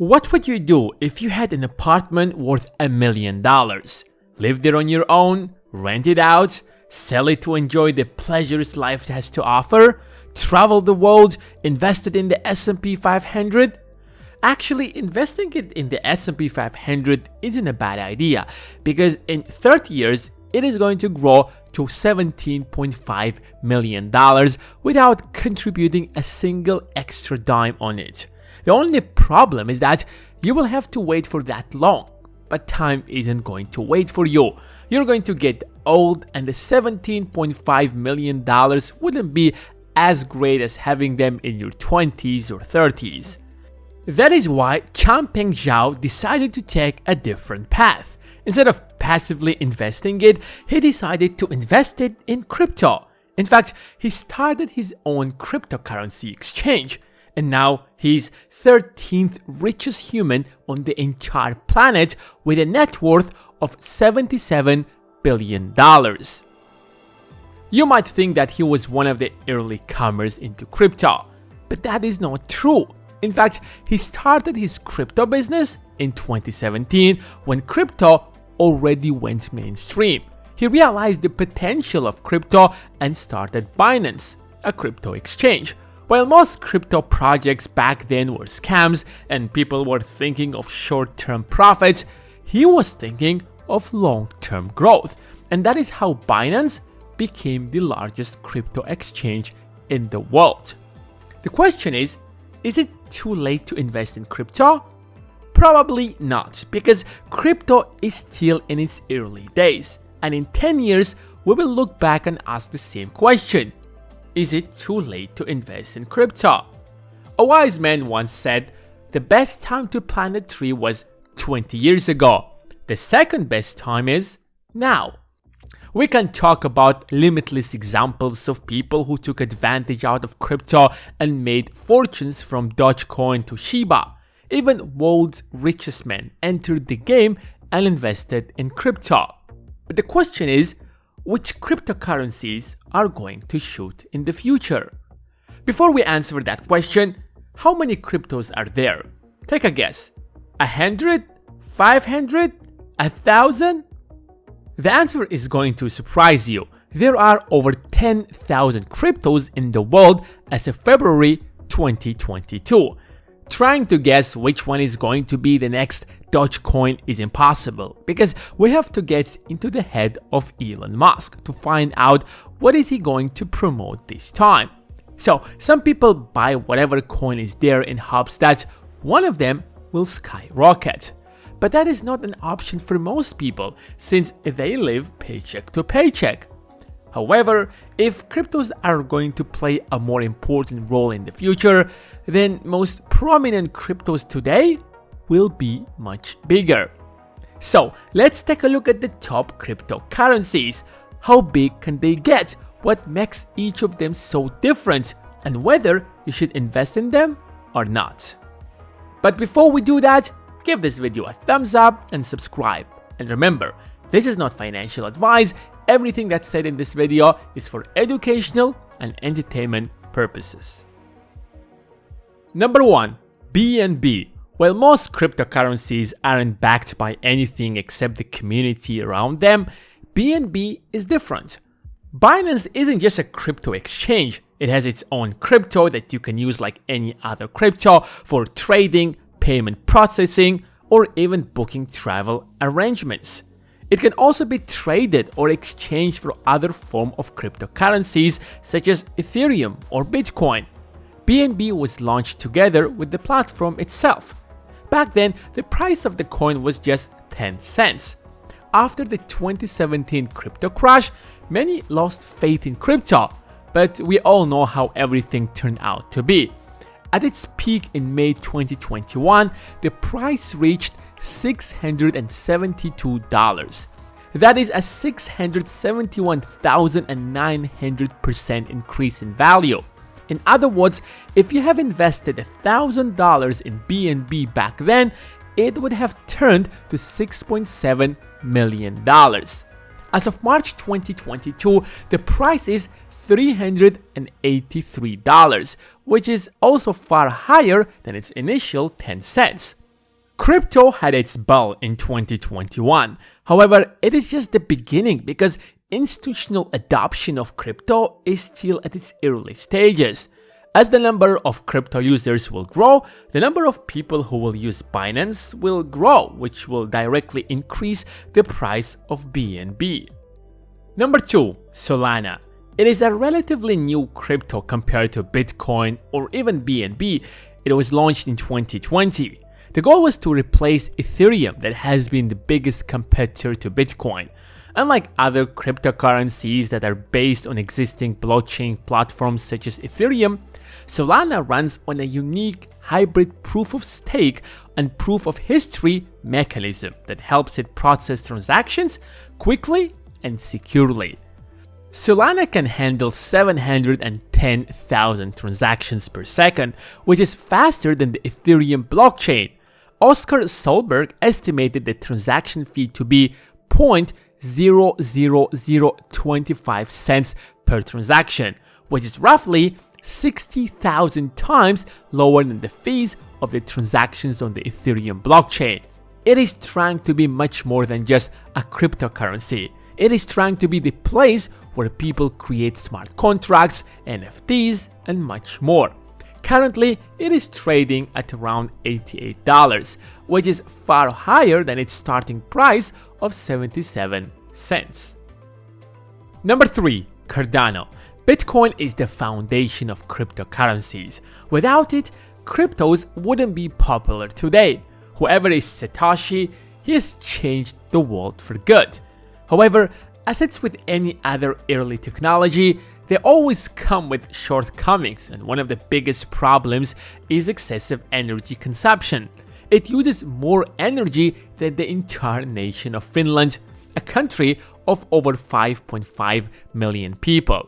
What would you do if you had an apartment worth $1 million? Live there on your own, rent it out, sell it to enjoy the pleasures life has to offer, travel the world, invest it in the S&P 500? Actually, investing it in the S&P 500 isn't a bad idea because in 30 years, it is going to grow to $17.5 million without contributing a single extra dime on it. The only problem is that you will have to wait for that long, but time isn't going to wait for you. You're going to get old and the $17.5 million wouldn't be as great as having them in your 20s or 30s. That is why Changpeng Zhao decided to take a different path. Instead of passively investing it, he decided to invest it in crypto. In fact, he started his own cryptocurrency exchange. And now he's 13th richest human on the entire planet with a net worth of $77 billion. You might think that he was one of the early comers into crypto, but that is not true. In fact, he started his crypto business in 2017 when crypto already went mainstream. He realized the potential of crypto and started Binance, a crypto exchange. While most crypto projects back then were scams and people were thinking of short-term profits, he was thinking of long-term growth. And that is how Binance became the largest crypto exchange in the world. The question is it too late to invest in crypto? Probably not, because crypto is still in its early days. And in 10 years, we will look back and ask the same question. Is it too late to invest in crypto? A wise man once said, the best time to plant a tree was 20 years ago. The second best time is now. We can talk about limitless examples of people who took advantage out of crypto and made fortunes from Dogecoin to Shiba. Even world's richest men entered the game and invested in crypto. But the question is, which cryptocurrencies are going to shoot in the future? Before we answer that question, how many cryptos are there? Take a guess. 100? 500? 1,000? The answer is going to surprise you. There are over 10,000 cryptos in the world as of February 2022. Trying to guess which one is going to be the next Dogecoin is impossible because we have to get into the head of Elon Musk to find out what is he going to promote this time. So some people buy whatever coin is there in hopes that one of them will skyrocket. But that is not an option for most people since they live paycheck to paycheck. However, if cryptos are going to play a more important role in the future, then most prominent cryptos today will be much bigger. So let's take a look at the top cryptocurrencies. How big can they get? What makes each of them so different? And whether you should invest in them or not. But before we do that, give this video a thumbs up and subscribe. And remember, this is not financial advice. Everything that's said in this video is for educational and entertainment purposes. Number 1. BNB. While most cryptocurrencies aren't backed by anything except the community around them, BNB is different. Binance isn't just a crypto exchange, it has its own crypto that you can use like any other crypto for trading, payment processing, or even booking travel arrangements. It can also be traded or exchanged for other forms of cryptocurrencies such as Ethereum or Bitcoin. BNB was launched together with the platform itself. Back then, the price of the coin was just 10 cents. After the 2017 crypto crash, many lost faith in crypto, but we all know how everything turned out to be. At its peak in May 2021, the price reached $672. That is a 671,900% increase in value. In other words, if you have invested $1,000 in BNB back then, it would have turned to $6.7 million. As of March 2022, the price is $383, which is also far higher than its initial 10 cents. Crypto had its bull in 2021. However, it is just the beginning because institutional adoption of crypto is still at its early stages. As the number of crypto users will grow, the number of people who will use Binance will grow, which will directly increase the price of BNB. Number 2. Solana. It is a relatively new crypto compared to Bitcoin or even BNB. It was launched in 2020. The goal was to replace Ethereum that has been the biggest competitor to Bitcoin. Unlike other cryptocurrencies that are based on existing blockchain platforms such as Ethereum, Solana runs on a unique hybrid proof-of-stake and proof-of-history mechanism that helps it process transactions quickly and securely. Solana can handle 710,000 transactions per second, which is faster than the Ethereum blockchain. Oscar Solberg estimated the transaction fee to be 0.00025 cents per transaction, which is roughly 60,000 times lower than the fees of the transactions on the Ethereum blockchain. It is trying to be much more than just a cryptocurrency. It is trying to be the place where people create smart contracts, NFTs, and much more. Currently, it is trading at around $88, which is far higher than its starting price of 77 cents. Number 3. Cardano. Bitcoin is the foundation of cryptocurrencies. Without it, cryptos wouldn't be popular today. Whoever is Satoshi, he has changed the world for good. However, as it's with any other early technology, they always come with shortcomings, and one of the biggest problems is excessive energy consumption. It uses more energy than the entire nation of Finland, a country of over 5.5 million people.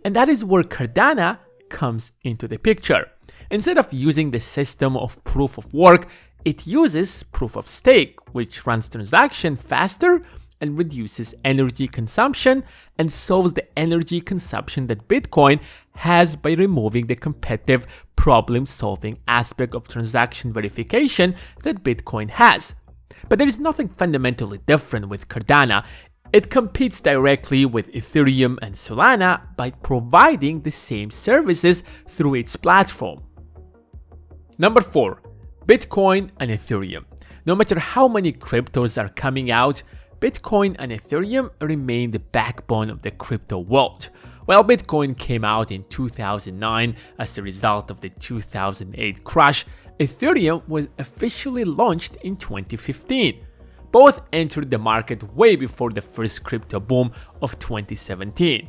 And that is where Cardano comes into the picture. Instead of using the system of proof of work, it uses proof of stake, which runs transactions faster and reduces energy consumption and solves the energy consumption that Bitcoin has by removing the competitive problem-solving aspect of transaction verification that Bitcoin has. But there is nothing fundamentally different with Cardano. It competes directly with Ethereum and Solana by providing the same services through its platform. Number 4. Bitcoin and Ethereum. No matter how many cryptos are coming out, Bitcoin and Ethereum remain the backbone of the crypto world. While Bitcoin came out in 2009 as a result of the 2008 crash, Ethereum was officially launched in 2015. Both entered the market way before the first crypto boom of 2017.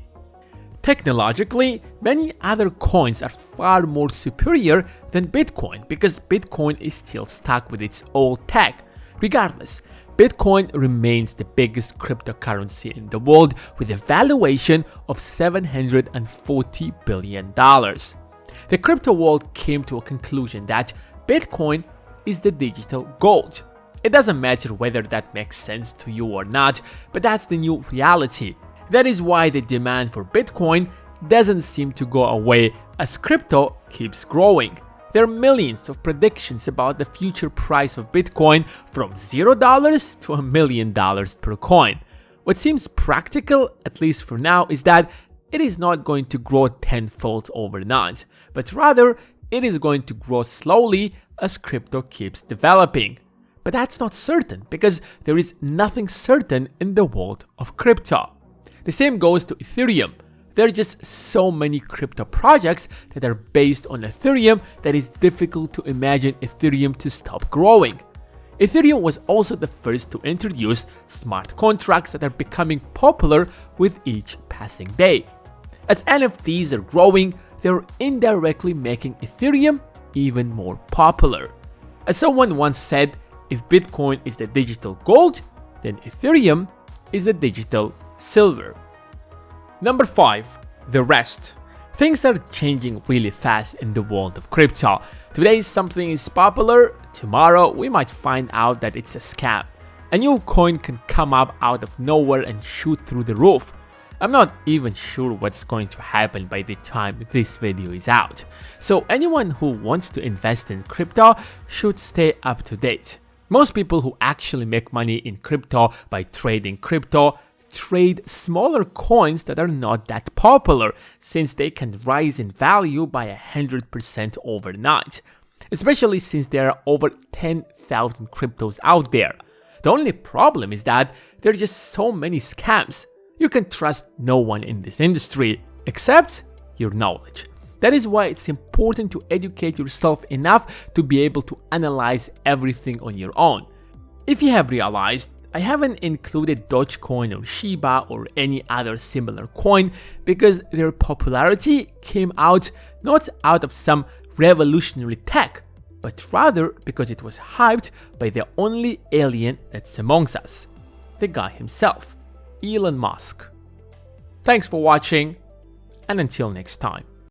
Technologically, many other coins are far more superior than Bitcoin because Bitcoin is still stuck with its old tech. Regardless, Bitcoin remains the biggest cryptocurrency in the world with a valuation of $740 billion. The crypto world came to a conclusion that Bitcoin is the digital gold. It doesn't matter whether that makes sense to you or not, but that's the new reality. That is why the demand for Bitcoin doesn't seem to go away as crypto keeps growing. There are millions of predictions about the future price of Bitcoin from $0 to $1 million per coin. What seems practical, at least for now, is that it is not going to grow tenfold overnight, but rather it is going to grow slowly as crypto keeps developing. But that's not certain because there is nothing certain in the world of crypto. The same goes to Ethereum. There are just so many crypto projects that are based on Ethereum that it's difficult to imagine Ethereum to stop growing. Ethereum was also the first to introduce smart contracts that are becoming popular with each passing day. As NFTs are growing, they're indirectly making Ethereum even more popular. As someone once said, if Bitcoin is the digital gold, then Ethereum is the digital silver. Number 5. The rest. Things are changing really fast in the world of crypto. Today something is popular, tomorrow we might find out that it's a scam. A new coin can come up out of nowhere and shoot through the roof. I'm not even sure what's going to happen by the time this video is out. So anyone who wants to invest in crypto should stay up to date. Most people who actually make money in crypto by trading crypto trade smaller coins that are not that popular, since they can rise in value by 100% overnight, especially since there are over 10,000 cryptos out there. The only problem is that there are just so many scams. You can trust no one in this industry, except your knowledge. That is why it's important to educate yourself enough to be able to analyze everything on your own. If you have realized, I haven't included Dogecoin or Shiba or any other similar coin because their popularity came out not out of some revolutionary tech, but rather because it was hyped by the only alien that's amongst us, the guy himself, Elon Musk. Thanks for watching, and until next time.